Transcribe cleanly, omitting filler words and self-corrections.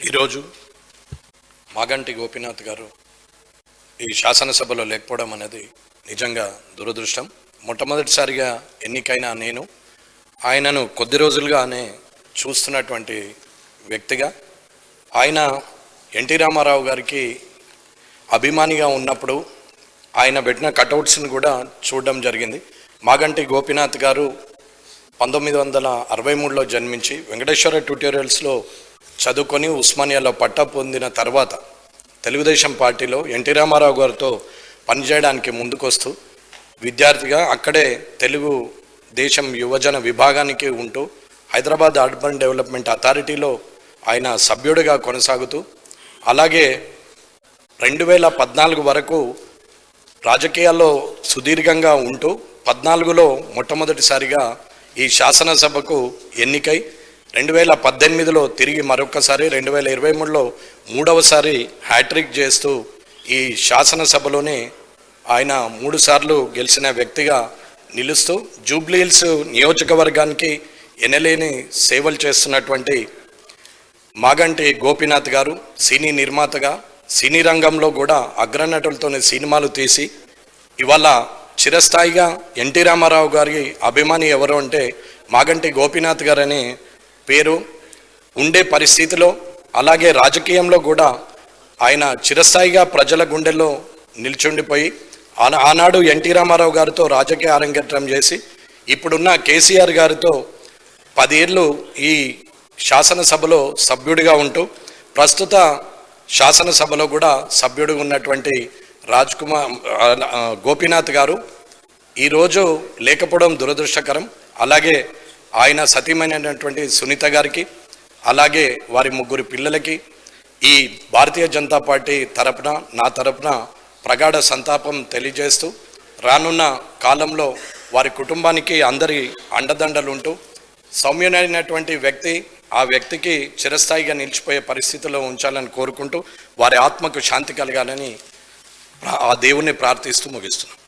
ఈరోజు మాగంటి గోపీనాథ్ గారు ఈ శాసనసభలో లేకపోవడం అనేది నిజంగా దురదృష్టం. మొట్టమొదటిసారిగా ఎన్నికైన నేను ఆయనను కొద్ది రోజులుగానే చూస్తున్నటువంటి వ్యక్తిగా, ఆయన ఎన్టీ రామారావు గారికి అభిమానిగా ఉన్నప్పుడు ఆయన పెట్టిన కటౌట్స్ని కూడా చూడడం జరిగింది. మాగంటి గోపీనాథ్ గారు 1963లో జన్మించి వెంకటేశ్వర ట్యూటోరియల్స్లో చదువుకొని ఉస్మానియాలో పట్టా పొందిన తర్వాత తెలుగుదేశం పార్టీలో ఎన్టీ రామారావు గారితో పనిచేయడానికి ముందుకొస్తూ విద్యార్థిగా అక్కడే తెలుగు దేశం యువజన విభాగానికి ఉంటూ హైదరాబాద్ అర్బన్ డెవలప్మెంట్ అథారిటీలో ఆయన సభ్యుడిగా కొనసాగుతూ, అలాగే 2014 వరకు రాజకీయాల్లో సుదీర్ఘంగా ఉంటూ 14లో మొట్టమొదటిసారిగా ఈ శాసనసభకు ఎన్నికై 2018లో తిరిగి మరొకసారి 2023లో మూడవసారి హ్యాట్రిక్ చేస్తూ ఈ శాసనసభలోనే ఆయన 3 సార్లు గెలిచిన వ్యక్తిగా నిలుస్తూ జూబ్లీహిల్స్ నియోజకవర్గానికి ఎనలేని సేవలు చేస్తున్నటువంటి మాగంటి గోపీనాథ్ గారు సినీ నిర్మాతగా, సినీ రంగంలో కూడా అగ్రనటులతోనే సినిమాలు తీసి ఇవాళ చిరస్థాయిగా ఎన్టీ రామారావు గారి అభిమాని ఎవరు అంటే మాగంటి గోపీనాథ్ గారు అనే పేరు ఉండే పరిస్థితిలో, అలాగే రాజకీయంలో కూడా ఆయన చిరస్థాయిగా ప్రజల గుండెల్లో నిల్చుండిపోయి ఆనాడు ఎన్టీ రామారావు గారితో రాజకీయ అరంగేట్రం చేసి ఇప్పుడున్న కేసీఆర్ గారితో 10 ఏళ్ళు ఈ శాసనసభలో సభ్యుడిగా ఉంటూ ప్రస్తుత శాసనసభలో కూడా సభ్యుడిగా ఉన్నటువంటి గోపీనాథ్ గారు ఈరోజు లేకపోవడం దురదృష్టకరం. అలాగే ఆయన సతీమైనటువంటి సునీత గారికి, అలాగే వారి 3 పిల్లలకి ఈ భారతీయ జనతా పార్టీ తరపున, నా తరపున ప్రగాఢ సంతాపం తెలియజేస్తూ రానున్న కాలంలో వారి కుటుంబానికి అందరి అండదండలు ఉంటూ సౌమ్యునైనటువంటి వ్యక్తి, ఆ వ్యక్తికి చిరస్థాయిగా నిలిచిపోయే పరిస్థితిలో ఉంచాలని కోరుకుంటూ వారి ఆత్మకు శాంతి కలగాలని ఆ దేవుణ్ణి ప్రార్థిస్తూ ముగిస్తున్నాం.